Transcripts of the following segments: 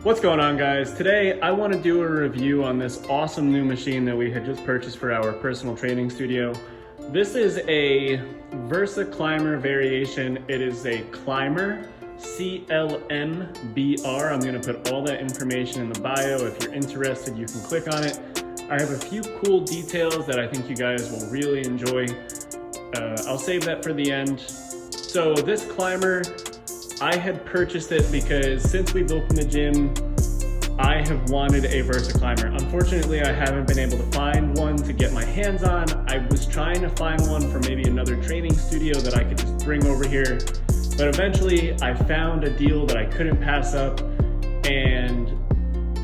What's going on, guys? Today I want to do a review on this awesome new machine that we had just purchased for our personal training studio. This is a Versa Climbr variation. It is a Climbr, C-L-M-B-R. I'm going to put all that information in the bio. If you're interested, you can click on it. I have a few cool details that I think you guys will really enjoy. I'll save that for the end. So this Climbr, I had purchased it because since we've opened the gym, I have wanted a Versa Climbr. Unfortunately, I haven't been able to find one to get my hands on. I was trying to find one for maybe another training studio that I could just bring over here. But eventually I found a deal that I couldn't pass up, and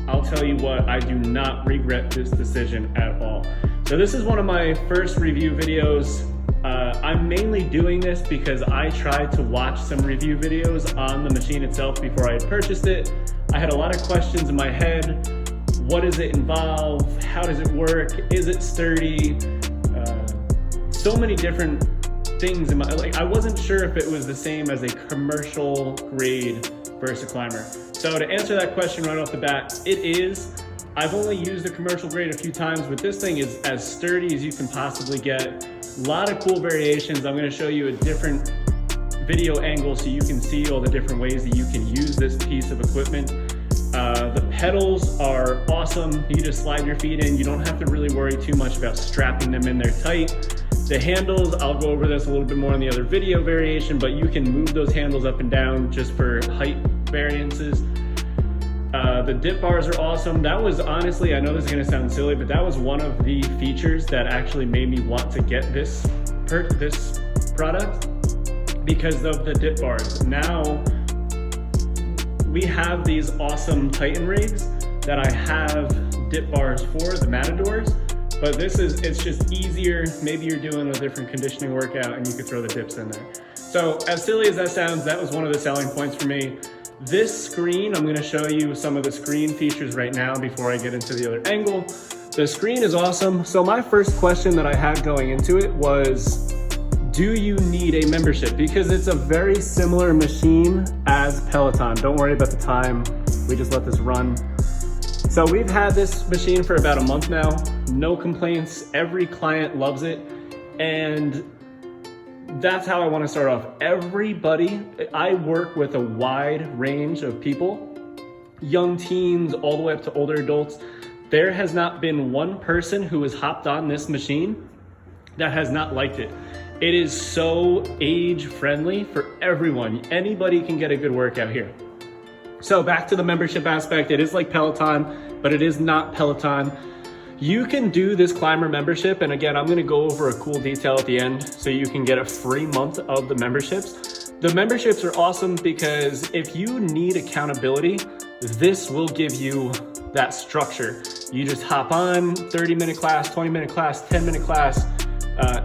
I'll tell you what, I do not regret this decision at all. So this is one of my first review videos. I'm mainly doing this because I tried to watch some review videos on the machine itself before I had purchased it. I had a lot of questions in my head. What does it involve? How does it work? Is it sturdy? So many different things in my, I wasn't sure if it was the same as a commercial grade Versa Climbr. So to answer that question right off the bat, it is. I've only used the commercial grade a few times, but this thing is as sturdy as you can possibly get. A lot of cool variations. I'm going to show you a different video angle so you can see all the different ways that you can use this piece of equipment. The pedals are awesome. You just slide your feet in. You don't have to really worry too much about strapping them in there tight. The handles, I'll go over this a little bit more in the other video variation, but you can move those handles up and down just for height variances. The dip bars are awesome. That was honestly, I know this is gonna sound silly, but that was one of the features that actually made me want to get this product because of the dip bars. Now, we have these awesome Titan rigs that I have dip bars for, the Matadors, but it's just easier. Maybe you're doing a different conditioning workout and you could throw the dips in there. So as silly as that sounds, that was one of the selling points for me. This screen, I'm going to show you some of the screen features right now before I get into the other angle. The screen is awesome. So my first question that I had going into it was, do you need a membership? Because it's a very similar machine as Peloton. Don't worry about the time. We just let this run. So we've had this machine for about a month now. No complaints. Every client loves it. And that's how I want to start off. Everybody, I work with a wide range of people, young teens all the way up to older adults. There has not been one person who has hopped on this machine that has not liked it. It is so age friendly for everyone. Anybody can get a good workout here. So back to the membership aspect, it is like Peloton, but it is not Peloton. You can do this Climbr membership, and again, I'm gonna go over a cool detail at the end so you can get a free month of the memberships. The memberships are awesome because if you need accountability, this will give you that structure. You just hop on, 30-minute class, 20-minute class, 10-minute class,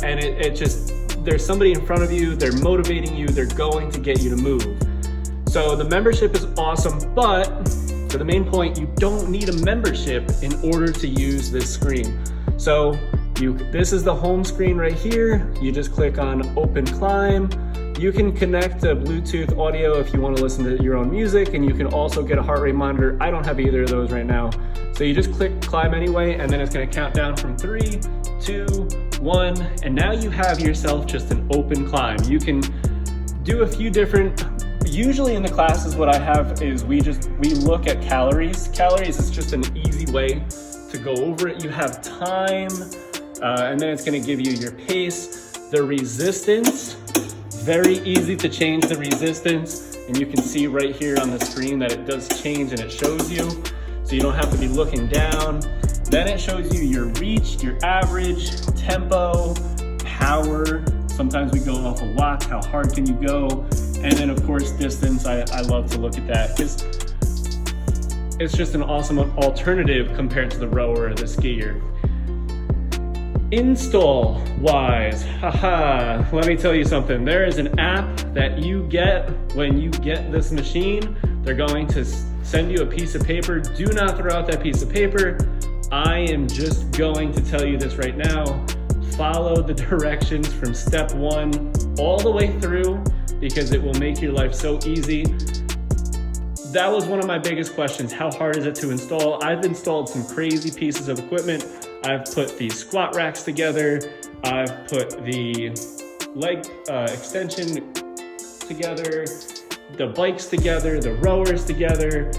and it just, there's somebody in front of you, they're motivating you, they're going to get you to move. So the membership is awesome, but for the main point, you don't need a membership in order to use this screen. So this is the home screen right here. You just click on Open Climb. You can connect to Bluetooth audio if you want to listen to your own music, and you can also get a heart rate monitor. I don't have either of those right now. So you just click Climb anyway, and then it's going to count down from 3, 2, 1, and now you have yourself just an open climb. You can do a few different. Usually in the classes, what I have is we look at calories. Calories is just an easy way to go over it. You have time, and then it's gonna give you your pace. The resistance, very easy to change the resistance. And you can see right here on the screen that it does change and it shows you. So you don't have to be looking down. Then it shows you your reach, your average, tempo, power. Sometimes we go off of watts, how hard can you go? And then of course distance, I love to look at that because it's just an awesome alternative compared to the rower or the skier. Install wise, let me tell you something. There is an app that you get when you get this machine. They're going to send you a piece of paper. Do not throw out that piece of paper. I am just going to tell you this right now. Follow the directions from step 1 all the way through, because it will make your life so easy. that was one of my biggest questions. How hard is it to install? I've installed some crazy pieces of equipment. I've put the squat racks together. I've put the leg extension together, the bikes together, the rowers together.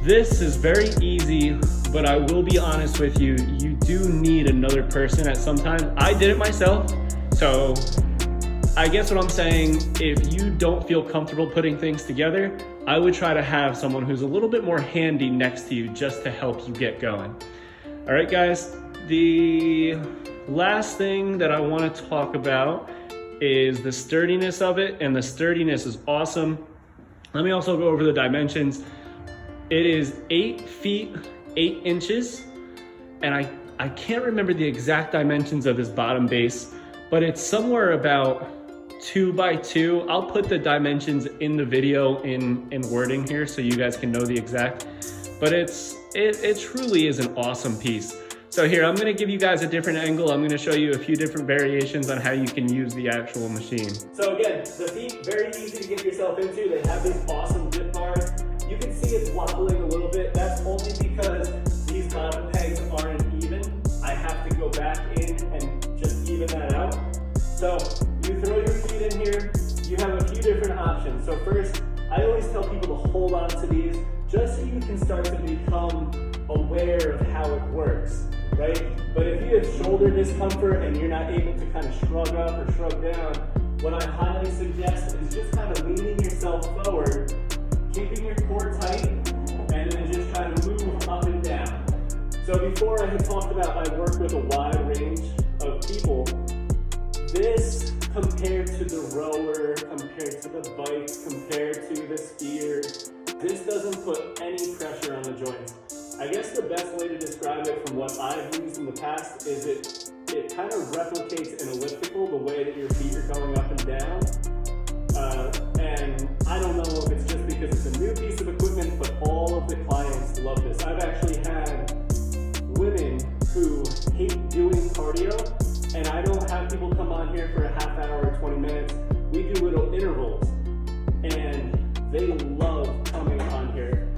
This is very easy, but I will be honest with you, you do need another person at some time. I did it myself, so I guess what I'm saying, if you don't feel comfortable putting things together, I would try to have someone who's a little bit more handy next to you just to help you get going. All right, guys, the last thing that I want to talk about is the sturdiness of it, and the sturdiness is awesome. Let me also go over the dimensions. It is 8 feet, 8 inches, and I can't remember the exact dimensions of this bottom base, but it's somewhere about 2 by 2. I'll put the dimensions in the video in wording here so you guys can know the exact, but it truly is an awesome piece. So here, I'm gonna give you guys a different angle. I'm gonna show you a few different variations on how you can use the actual machine. So again, the feet, very easy to get yourself into. They have these awesome dip bars. You can see it's wobbling a little bit. That's only because these bottom pegs aren't even. I have to go back in and just even that out. So you throw your feet in here, you have a few different options. So first, I always tell people to hold on to these just so you can start to become aware of how it works, right? But if you have shoulder discomfort and you're not able to kind of shrug up or shrug down, what I highly suggest is just kind of leaning yourself forward, keeping your core tight, and then just try to move up and down. So before I had talked about I work with a wide range of people. This compared to the rower, compared to the bike, compared to the skier, this doesn't put any pressure on the joints. I guess the best way to describe it from what I've used in the past is it kind of replicates an elliptical, the way that your feet are going up and down. And I don't know if it's just because it's a new piece of equipment, but all of the clients love this. I've actually had women who hate doing cardio, and I don't have people come on here for a half hour or 20 minutes. We do little intervals, and they love coming on here.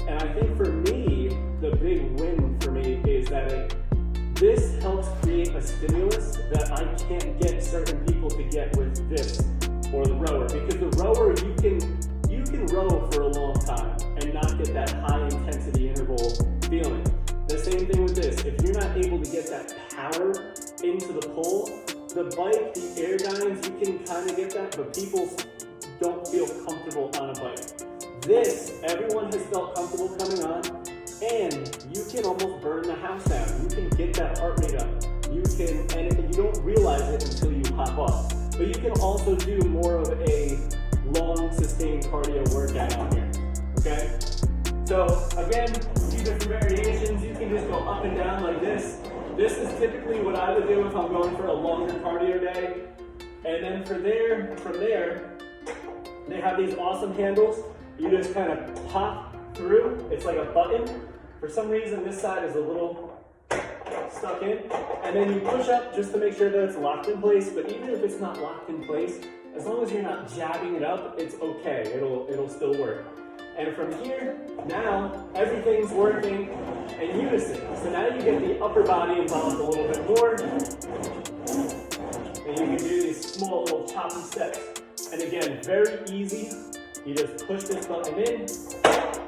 And I think for me, the big win for me is that this helps create a stimulus that I can't get certain people to get with this or the rower. Because the rower, you can row for a long time and not get that high intensity interval feeling. The same thing with this. If you're not able to get that power into the pull, the bike, the Airdynes, you can kind of get that, but people don't feel comfortable on a bike. This, everyone has felt comfortable coming on, and you can almost burn the house down. You can get that heart rate up. You can, and you don't realize it until you hop off. But you can also do more of a long, sustained cardio workout on here, okay? So again, a few different variations. You can just go up and down like this. This is typically what I would do if I'm going for a longer cardio day. And then from there, they have these awesome handles. You just kind of pop through. It's like a button. For some reason, this side is a little stuck in. And then you push up just to make sure that it's locked in place. But even if it's not locked in place, as long as you're not jabbing it up, it's okay. It'll still work. And from here, now everything's working in unison. So now you get the upper body involved a little bit more. And you can do these small little choppy steps. And again, very easy. You just push this button in,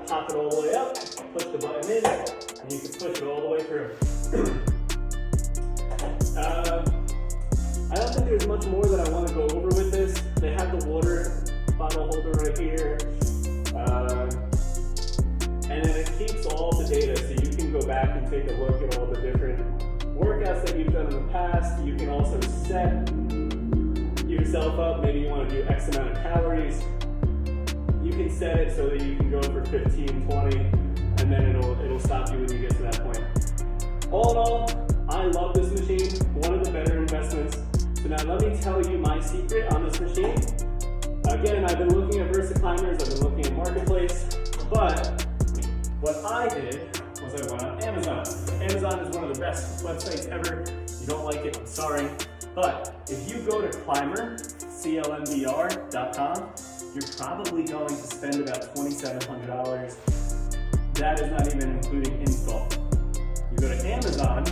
pop it all the way up, push the button in, and you can push it all the way through. I don't think there's much more that I want to go over with this. They have the water bottle holder right here. And then it keeps all the data, so you can go back and take a look at all the different workouts that you've done in the past. You can also set yourself up. Maybe you want to do X amount of calories. You can set it so that you can go for 15, 20, and then it'll stop you when you get to that point. All in all, I love this machine. One of the better investments. So now let me tell you my secret on this machine. Again, I've been looking at Climbers, I've been looking at Marketplace, but what I did was I went on Amazon. Amazon is one of the best websites ever. If you don't like it, I'm sorry. But if you go to Climbr, CLMBR.com, you're probably going to spend about $2,700. That is not even including install. You go to Amazon,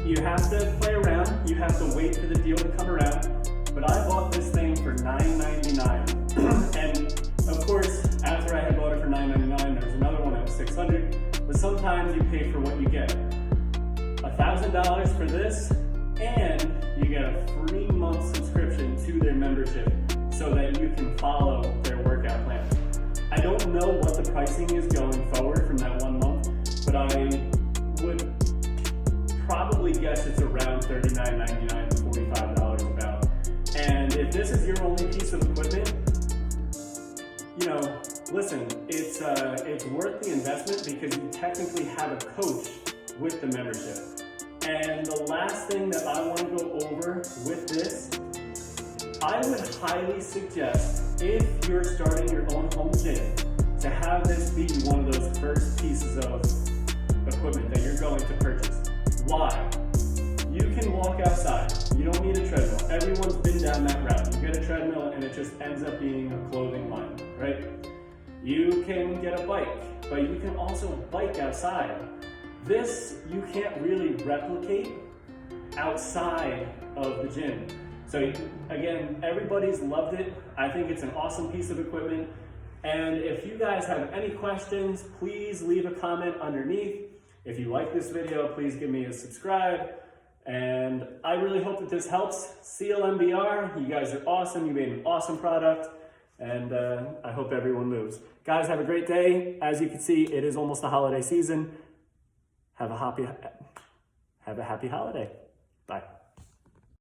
you have to play around, you have to wait for the deal to come around, but I bought this thing for $9.99. And of course, after I had bought it for $9.99, there was another one that was $600, but sometimes you pay for what you get. $1,000 for this, and you get a 3-month subscription to their membership so that you can follow their workout plan. I don't know what the pricing is going forward from that 1 month, but I would probably guess it's around $39.99 to $45 about. And if this is your only piece of equipment, you know, listen, it's worth the investment because you technically have a coach with the membership. And the last thing that I want to go over with this, I would highly suggest, if you're starting your own home gym, to have this be one of those first pieces of equipment that you're going to purchase. Why? You can walk outside. You don't need a treadmill. Everyone's been down that route. You get a treadmill and it just ends up being a clothing line, right? You can get a bike, but you can also bike outside. This you can't really replicate outside of the gym. So again, everybody's loved it. I think it's an awesome piece of equipment. And if you guys have any questions, please leave a comment underneath. If you like this video, please give me a subscribe. And I really hope that this helps. CLMBR, you guys are awesome. You made an awesome product. And I hope everyone moves. Guys, have a great day. As you can see, it is almost the holiday season. Have a happy holiday. Bye.